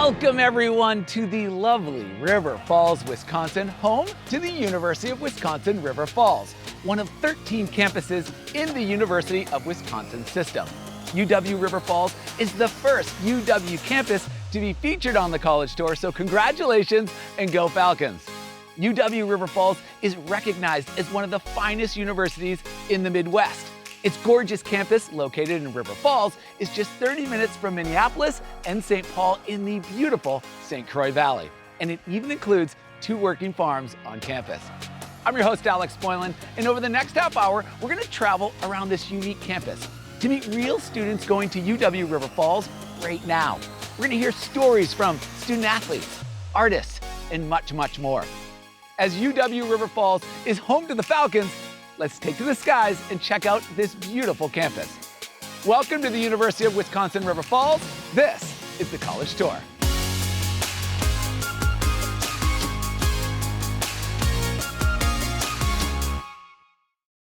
Welcome everyone to the lovely River Falls, Wisconsin, home to the University of Wisconsin River Falls, one of 13 campuses in the University of Wisconsin system. UW River Falls is the first UW campus to be featured on the College Tour, so congratulations and go Falcons. UW River Falls is recognized as one of the finest universities in the Midwest. Its gorgeous campus, located in River Falls, is just 30 minutes from Minneapolis and St. Paul in the beautiful St. Croix Valley. And it even includes 2 working farms on campus. I'm your host, Alex Boylan, and over the next half hour, we're going to travel around this unique campus to meet real students going to UW River Falls right now. We're going to hear stories from student athletes, artists, and much, much more. As UW River Falls is home to the Falcons, let's take to the skies and check out this beautiful campus. Welcome to the University of Wisconsin River Falls. This is the College Tour.